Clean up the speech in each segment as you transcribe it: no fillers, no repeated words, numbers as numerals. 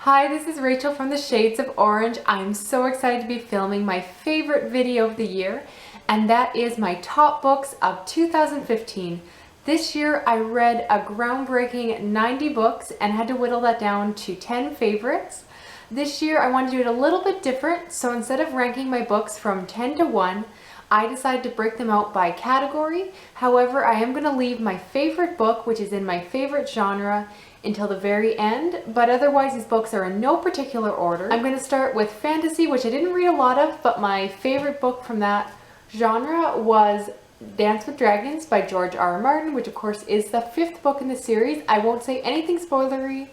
Hi, this is Rachel from the Shades of Orange. I'm so excited to be filming my favorite video of the year, and that is my top books of 2015. This year I read a groundbreaking 90 books and had to whittle that down to 10 favorites. This year I wanted to do it a little bit different, so instead of ranking my books from 10 to 1, I decided to break them out by category. However, I am going to leave my favorite book, which is in my favorite genre, until the very end, but otherwise these books are in no particular order. I'm going to start with fantasy, which I didn't read a lot of, but my favorite book from that genre was Dance with Dragons by George R. Martin, which of course is the 5th book in the series. I won't say anything spoilery,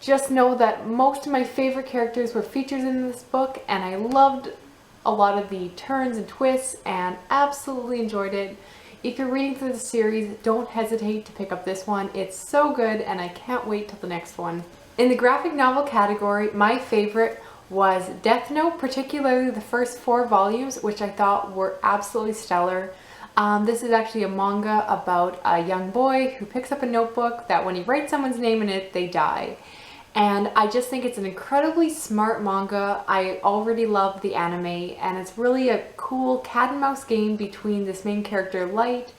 just know that most of my favorite characters were featured in this book, and I loved a lot of the turns and twists and absolutely enjoyed it. If you're reading through the series, don't hesitate to pick up this one. It's so good and I can't wait till the next one. In the graphic novel category, my favorite was Death Note, particularly the first 4 volumes, which I thought were absolutely stellar. This is actually a manga about a young boy who picks up a notebook that when he writes someone's name in it, they die. And I just think it's an incredibly smart manga. I already love the anime, and it's really a cool cat and mouse game between this main character Light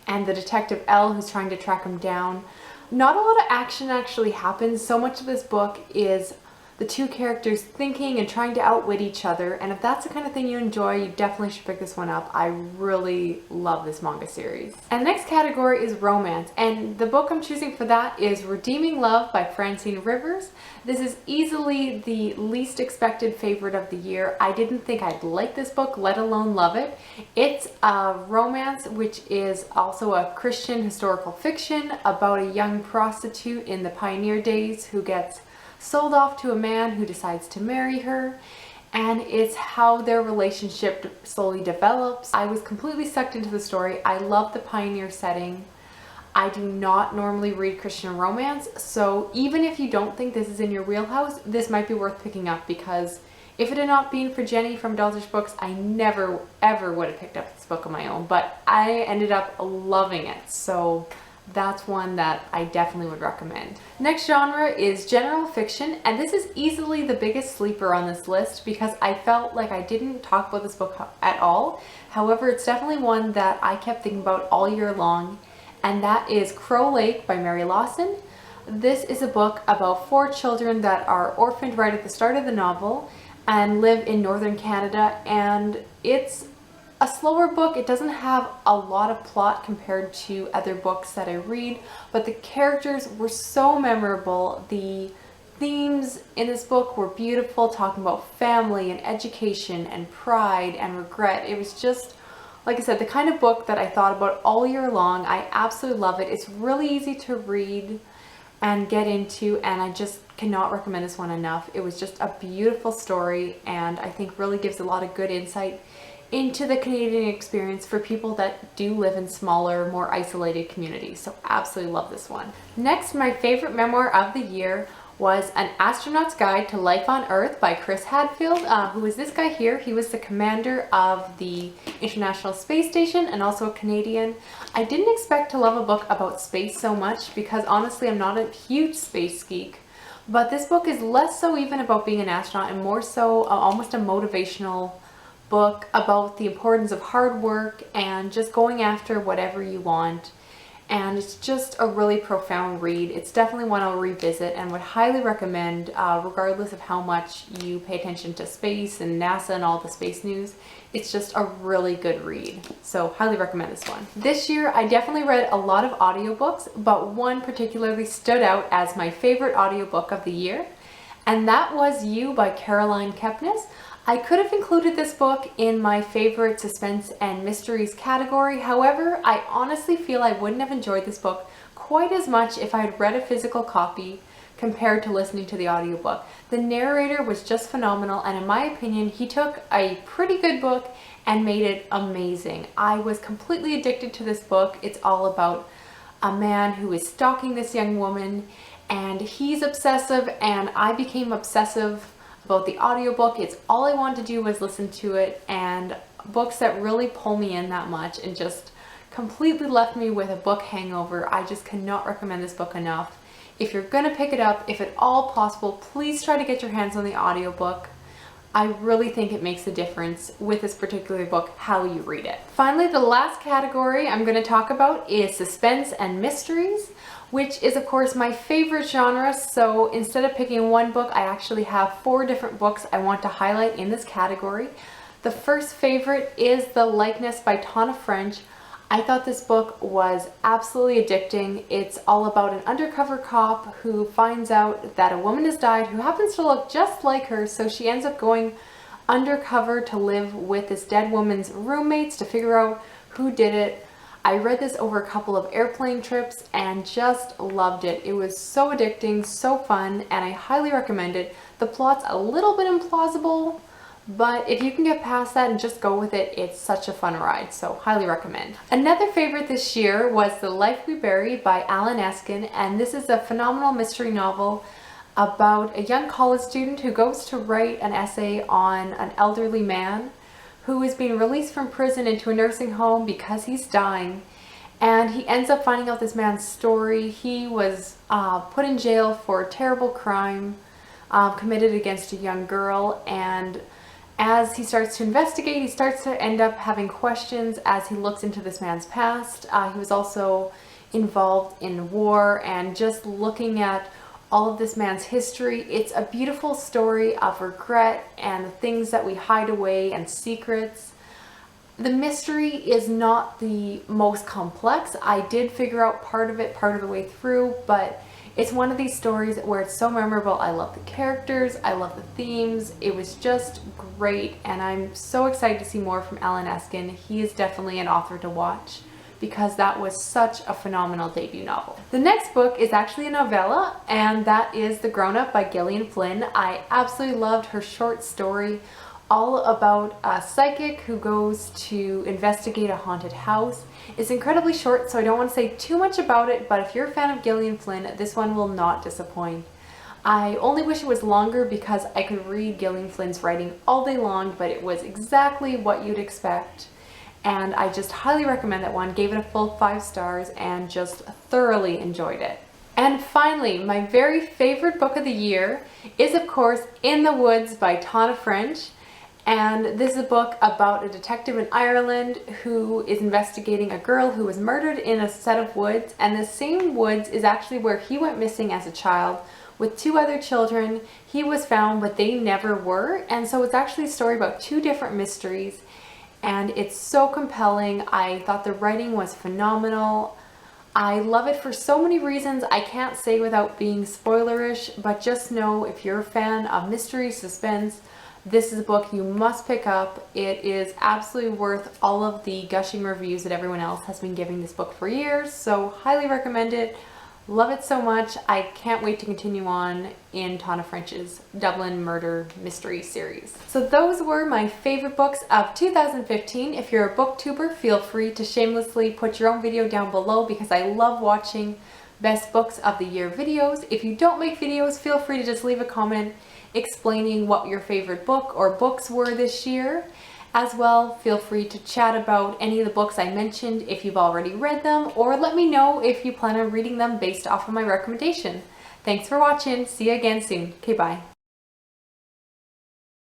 and the detective L, who's trying to track him down. Not a lot of action actually happens. So much of this book is the two characters thinking and trying to outwit each other, and if that's the kind of thing you enjoy, you definitely should pick this one up. I really love this manga series. And the next category is romance, and the book I'm choosing for that is Redeeming Love by Francine Rivers. This is easily the least expected favorite of the year. I didn't think I'd like this book, let alone love it. It's a romance which is also a Christian historical fiction about a young prostitute in the pioneer days who gets sold off to a man who decides to marry her, and it's how their relationship slowly develops. I was completely sucked into the story. I love the pioneer setting. I do not normally read Christian romance, so even if you don't think this is in your wheelhouse, this might be worth picking up, because if it had not been for Jenny from Dulcich Books, I never ever would have picked up this book on my own, but I ended up loving it, so that's one that I definitely would recommend. Next genre is general fiction, and this is easily the biggest sleeper on this list because I felt like I didn't talk about this book at all. However, it's definitely one that I kept thinking about all year long, and that is Crow Lake by Mary Lawson. This is a book about 4 children that are orphaned right at the start of the novel and live in northern Canada, and it's a slower book. It doesn't have a lot of plot compared to other books that I read, but the characters were so memorable. The themes in this book were beautiful, talking about family and education and pride and regret. It was just, like I said, the kind of book that I thought about all year long. I absolutely love it. It's really easy to read and get into, and I just cannot recommend this one enough. It was just a beautiful story, and I think really gives a lot of good insight into the Canadian experience for people that do live in smaller, more isolated communities. So absolutely love this one. Next, my favorite memoir of the year was An Astronaut's Guide to Life on Earth by Chris Hadfield, who is this guy here. He was the commander of the International Space Station and also a Canadian. I didn't expect to love a book about space so much because honestly I'm not a huge space geek, but this book is less so even about being an astronaut and more so almost a motivational book about the importance of hard work and just going after whatever you want. And it's just a really profound read. It's definitely one I'll revisit and would highly recommend, regardless of how much you pay attention to space and NASA and all the space news. It's just a really good read. So highly recommend this one. This year I definitely read a lot of audiobooks, but one particularly stood out as my favorite audiobook of the year, and that was You by Caroline Kepnes. I could have included this book in my favorite suspense and mysteries category. However, I honestly feel I wouldn't have enjoyed this book quite as much if I had read a physical copy compared to listening to the audiobook. The narrator was just phenomenal, and in my opinion, he took a pretty good book and made it amazing. I was completely addicted to this book. It's all about a man who is stalking this young woman, and he's obsessive, and I became obsessive about the audiobook. It's all I wanted to do was listen to it, and books that really pull me in that much and just completely left me with a book hangover. I just cannot recommend this book enough. If you're gonna pick it up, if at all possible, please try to get your hands on the audiobook. I really think it makes a difference with this particular book, how you read it. Finally, the last category I'm going to talk about is suspense and mysteries, which is of course my favorite genre. So instead of picking one book, I actually have 4 different books I want to highlight in this category. The first favorite is The Likeness by Tana French. I thought this book was absolutely addicting. It's all about an undercover cop who finds out that a woman has died who happens to look just like her, so she ends up going undercover to live with this dead woman's roommates to figure out who did it. I read this over a couple of airplane trips and just loved it. It was so addicting, so fun, and I highly recommend it. The plot's a little bit implausible, but if you can get past that and just go with it, it's such a fun ride, so highly recommend. Another favorite this year was The Life We Bury by Alan Eskin, and this is a phenomenal mystery novel about a young college student who goes to write an essay on an elderly man who is being released from prison into a nursing home because he's dying. And he ends up finding out this man's story. He was put in jail for a terrible crime committed against a young girl, and as he starts to investigate, he starts to end up having questions as he looks into this man's past. He was also involved in war, and just looking at all of this man's history, it's a beautiful story of regret and the things that we hide away and secrets. The mystery is not the most complex. I did figure out part of the way through, but it's one of these stories where it's so memorable. I love the characters, I love the themes. It was just great, and I'm so excited to see more from Alan Eskin. He is definitely an author to watch because that was such a phenomenal debut novel. The next book is actually a novella, and that is The Grown Up by Gillian Flynn. I absolutely loved her short story all about a psychic who goes to investigate a haunted house. It's incredibly short, so I don't want to say too much about it, but if you're a fan of Gillian Flynn, this one will not disappoint. I only wish it was longer because I could read Gillian Flynn's writing all day long, but it was exactly what you'd expect. And I just highly recommend that one. Gave it a full 5 stars and just thoroughly enjoyed it. And finally, my very favorite book of the year is of course In the Woods by Tana French. And this is a book about a detective in Ireland who is investigating a girl who was murdered in a set of woods, and the same woods is actually where he went missing as a child with 2 other children. He was found, but they never were, and so it's actually a story about 2 different mysteries, and it's so compelling. I thought the writing was phenomenal. I love it for so many reasons I can't say without being spoilerish, but just know if you're a fan of mystery, suspense, this is a book you must pick up. It is absolutely worth all of the gushing reviews that everyone else has been giving this book for years, so highly recommend it. Love it so much. I can't wait to continue on in Tana French's Dublin Murder Mystery series. So those were my favorite books of 2015. If you're a booktuber, feel free to shamelessly put your own video down below because I love watching best books of the year videos. If you don't make videos, feel free to just leave a comment explaining what your favorite book or books were this year. As well, feel free to chat about any of the books I mentioned if you've already read them, or let me know if you plan on reading them based off of my recommendation. Thanks for watching. See you again soon. Okay, bye.